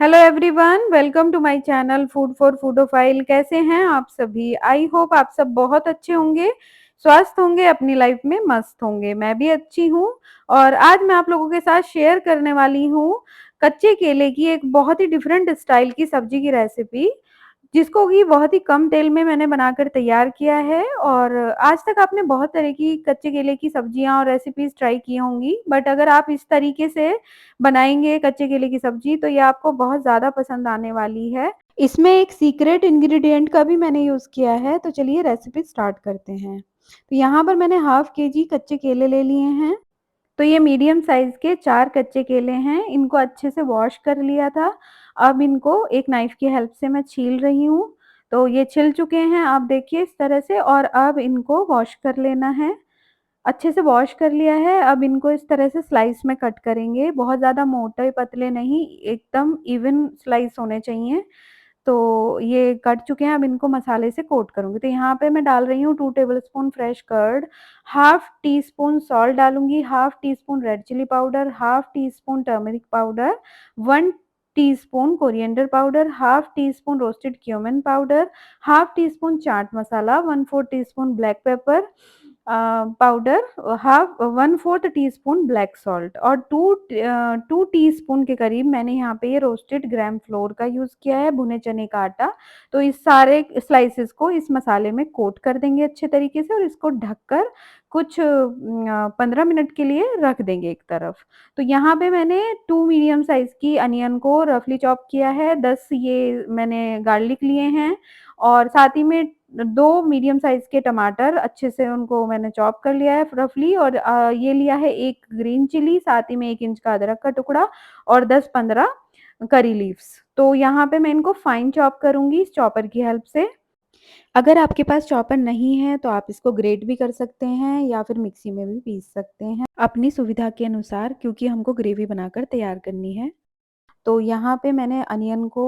Hello everyone, welcome to my channel food for foodophile. कैसे हैं आप सभी? आई होप आप सब बहुत अच्छे होंगे, स्वस्थ होंगे, अपनी लाइफ में मस्त होंगे। मैं भी अच्छी हूँ। और आज मैं आप लोगों के साथ शेयर करने वाली हूँ कच्चे केले की एक बहुत ही डिफरेंट स्टाइल की सब्जी की रेसिपी, जिसको कि बहुत ही कम तेल में मैंने बनाकर तैयार किया है। और आज तक आपने बहुत तरह की कच्चे केले की सब्जियां और रेसिपीज ट्राई की होंगी, बट अगर आप इस तरीके से बनाएंगे कच्चे केले की सब्जी तो ये आपको बहुत ज़्यादा पसंद आने वाली है। इसमें एक सीक्रेट इंग्रेडिएंट का भी मैंने यूज़ किया है, तो चलिए रेसिपी स्टार्ट करते हैं। तो यहाँ पर मैंने हाफ केजी कच्चे केले ले लिए हैं। तो ये मीडियम साइज़ के 4 कच्चे केले हैं, इनको अच्छे से वॉश कर लिया था। अब इनको एक नाइफ़ की हेल्प से मैं छील रही हूँ। तो ये छिल चुके हैं, आप देखिए इस तरह से। और अब इनको वॉश कर लेना है। अच्छे से वॉश कर लिया है, अब इनको इस तरह से स्लाइस में कट करेंगे। बहुत ज़्यादा मोटे पतले नहीं, एकदम इवन स्लाइस होने चाहिए। तो ये कट चुके हैं, अब इनको मसाले से कोट करूँगी। तो यहाँ पे मैं डाल रही हूँ 2 tablespoon fresh curd, half teaspoon salt डालूँगी, half teaspoon red chilli powder, half teaspoon turmeric powder, 1 teaspoon coriander powder, half teaspoon roasted cumin powder, half teaspoon chaat masala, 1/4 teaspoon black pepper powder, half 1/4 teaspoon black salt और 2 teaspoon के करीब मैंने यहाँ पे ये roasted gram flour का use किया है, भुने चने का आटा। तो इस सारे स्लाइसेस को इस मसाले में कोट कर देंगे अच्छे तरीके से और इसको ढककर कुछ 15 मिनट के लिए रख देंगे एक तरफ। तो यहाँ पे मैंने 2 मीडियम साइज़ की अनियन को रफली चॉप किया है, 10 ये मैंने गार्लिक लिए हैं और साथ ही में 2 मीडियम साइज़ के टमाटर अच्छे से उनको मैंने चॉप कर लिया है रफली। और ये लिया है 1 ग्रीन चिली, साथ ही में 1 इंच का अदरक का टुकड़ा और 10-15 करी लीव्स। तो यहाँ पे मैं इनको फाइन चॉप करूँगी इस चॉपर की हेल्प से। अगर आपके पास चॉपर नहीं है तो आप इसको ग्रेट भी कर सकते हैं या फिर मिक्सी में भी पीस सकते हैं, अपनी सुविधा के अनुसार, क्योंकि हमको ग्रेवी बनाकर तैयार करनी है। तो यहाँ पे मैंने अनियन को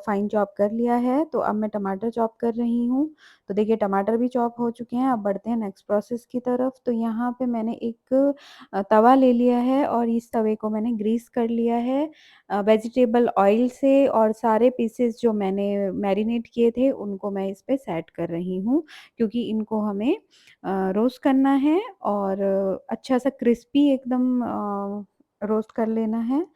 फाइन चॉप कर लिया है, तो अब मैं टमाटर चॉप कर रही हूँ। तो देखिए टमाटर भी चॉप हो चुके हैं, अब बढ़ते हैं नेक्स्ट प्रोसेस की तरफ। तो यहाँ पे मैंने एक तवा ले लिया है और इस तवे को मैंने ग्रीस कर लिया है वेजिटेबल ऑयल से, और सारे पीसेस जो मैंने मैरिनेट किए थे उनको मैं इस पे सेट कर रही हूँ, क्योंकि इनको हमें रोस्ट करना है और अच्छा सा क्रिस्पी एकदम रोस्ट कर लेना है।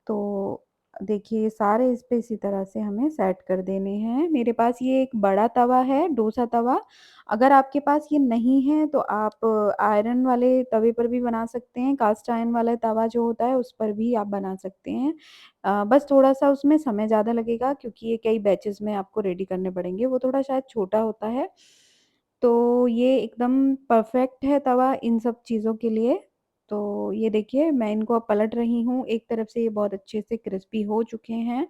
तो देखिए सारे इस पे इसी तरह से हमें सेट कर देने हैं। मेरे पास ये एक बड़ा तवा है, डोसा तवा। अगर आपके पास ये नहीं है तो आप आयरन वाले तवे पर भी बना सकते हैं, कास्ट आयरन वाला तवा जो होता है उस पर भी आप बना सकते हैं। बस थोड़ा-सा उसमें समय ज़्यादा लगेगा, क्योंकि ये कई बैचेज़ में आपको रेडी करने पड़ेंगे, वो थोड़ा शायद छोटा होता है। तो ये एकदम परफेक्ट है तवा इन सब चीज़ों के लिए। तो ये देखिए मैं इनको अब पलट रही हूँ, एक तरफ से ये बहुत अच्छे से क्रिस्पी हो चुके हैं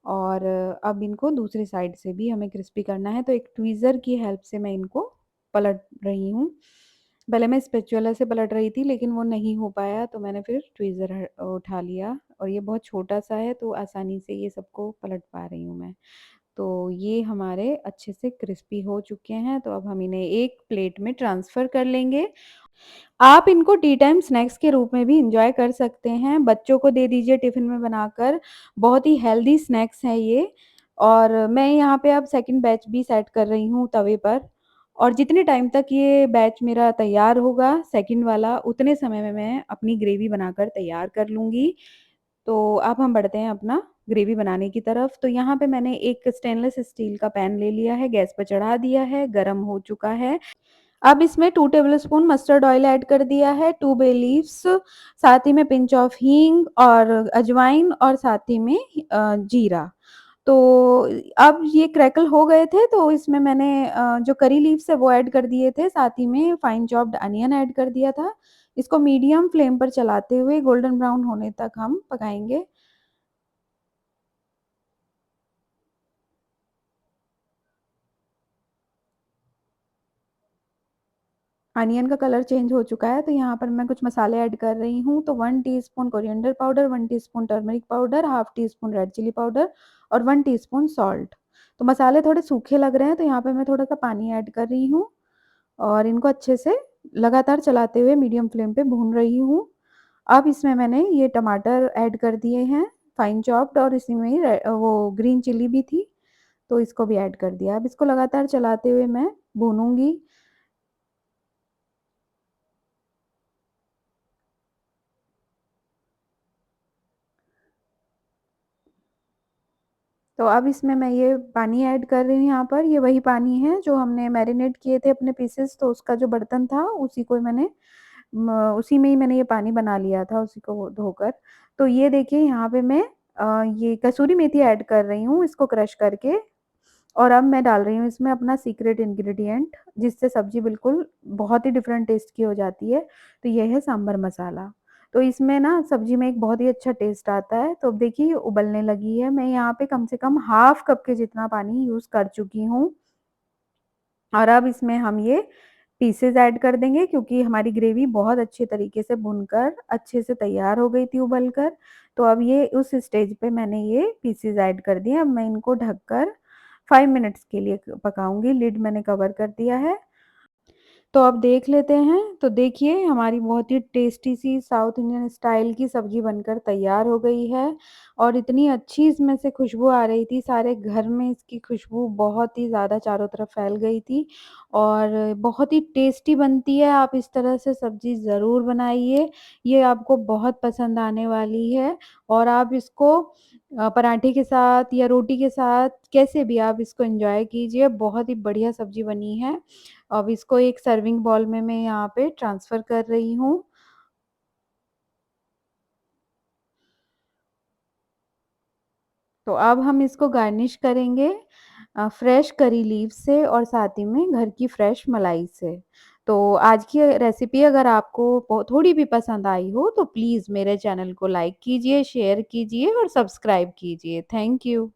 और अब इनको दूसरी साइड से भी हमें क्रिस्पी करना है, तो एक ट्विज़र की हेल्प से मैं इनको पलट रही हूँ। पहले मैं स्पैचुला से पलट रही थी लेकिन वो नहीं हो पाया, तो मैंने फिर ट्विज़र उठा लिया और ये बहुत छोटा-सा है तो आसानी से ये सबको पलट पा रही हूँ मैं। तो ये हमारे अच्छे से क्रिस्पी हो चुके हैं, तो अब हम इन्हें एक प्लेट में ट्रांसफ़र कर लेंगे। आप इनको टी टाइम स्नैक्स के रूप में भी एन्जॉय कर सकते हैं, बच्चों को दे दीजिए टिफ़िन में बनाकर, बहुत ही हेल्दी स्नैक्स हैं ये। और मैं यहाँ पे अब सेकंड बैच भी सेट कर रही हूँ तवे पर, और जितने टाइम तक ये बैच मेरा तैयार होगा सेकंड वाला, उतने समय में मैं अपनी ग्रेवी बनाकर तैयार कर लूँगी। तो अब हम बढ़ते हैं अपना ग्रेवी बनाने की तरफ। तो यहाँ पे मैंने एक स्टेनलेस स्टील का पैन ले लिया है, गैस पर चढ़ा दिया है, गरम हो चुका है। अब इसमें 2 टेबलस्पून मस्टर्ड ऑयल ऐड कर दिया है, 2 बे लीव्स, साथ ही में पिंच ऑफ हींग और अजवाइन और साथ ही में जीरा। तो अब ये क्रैकल हो गए थे तो इसमें मैंने जो करी लीव्स है वो ऐड कर दिए थे, साथ ही में फाइन चॉप्ड अनियन ऐड कर दिया था। इसको मीडियम फ्लेम पर चलाते हुए गोल्डन ब्राउन होने तक हम पकाएँगे। अनियन का कलर चेंज हो चुका है, तो यहाँ पर मैं कुछ मसाले ऐड कर रही हूँ। तो 1 teaspoon coriander powder, 1 teaspoon turmeric powder, half teaspoon red chilli powder और 1 टीस्पून सॉल्ट। तो मसाले थोड़े सूखे लग रहे हैं, तो यहाँ पे मैं थोड़ा-सा पानी ऐड कर रही हूँ और इनको अच्छे से लगातार चलाते हुए मीडियम फ्लेम पे भून रही हूँ। अब इसमें मैंने ये टमाटर ऐड कर दिए हैं, फाइन चॉप्ड, और इसी में ही वो ग्रीन चिली भी थी, तो इसको भी ऐड कर दिया। अब इसको लगातार चलाते हुए मैं भूनूँगी। तो अब इसमें मैं ये पानी ऐड कर रही हूँ यहाँ पर, ये वही पानी है जो हमने मैरिनेट किए थे अपने पीसेस, तो उसका जो बर्तन था उसी को मैंने उसी में ही मैंने ये पानी बना लिया था उसी को धोकर। तो ये देखिए यहाँ पे मैं ये कसूरी मेथी ऐड कर रही हूँ इसको क्रश करके, और अब मैं डाल रही हूँ इसमें अपना सीक्रेट इंग्रेडिएंट, जिससे सब्ज़ी बिल्कुल बहुत ही डिफरेंट टेस्ट की हो जाती है। तो ये है सांभर मसाला। तो इसमें ना सब्ज़ी में एक बहुत ही अच्छा टेस्ट आता है। तो अब देखिए ये उबलने लगी है। मैं यहाँ पे कम से कम हाफ कप के जितना पानी यूज़ कर चुकी हूँ। और अब इसमें हम ये पीसेज़ ऐड कर देंगे, क्योंकि हमारी ग्रेवी बहुत अच्छे तरीके से भुनकर अच्छे से तैयार हो गई थी उबलकर। तो अब ये उस स्टेज पे मैंने ये पीसेज़ ऐड कर दिए। अब मैं इनको ढककर 5 मिनट्स के लिए पकाऊँगी, लिड मैंने कवर कर दिया है। तो अब देख लेते हैं। तो देखिए हमारी बहुत ही टेस्टी सी साउथ इंडियन स्टाइल की सब्ज़ी बनकर तैयार हो गई है, और इतनी अच्छी इसमें से खुशबू आ रही थी, सारे घर में इसकी खुशबू बहुत ही ज़्यादा चारों तरफ फैल गई थी, और बहुत ही टेस्टी बनती है। आप इस तरह से सब्ज़ी ज़रूर बनाइए, ये आपको बहुत पसंद आने वाली है। और आप इसको पराठे के साथ या रोटी के साथ कैसे भी आप इसको एन्जॉय कीजिए, बहुत ही बढ़िया सब्ज़ी बनी है। अब इसको एक सर्विंग बाउल में मैं यहाँ पे ट्रांसफ़र कर रही हूँ। तो अब हम इसको गार्निश करेंगे फ्रेश करी लीव्स से, और साथ ही में घर की फ्रेश मलाई से। तो आज की रेसिपी अगर आपको थोड़ी भी पसंद आई हो, तो प्लीज़ मेरे चैनल को लाइक कीजिए, शेयर कीजिए और सब्सक्राइब कीजिए। Thank you.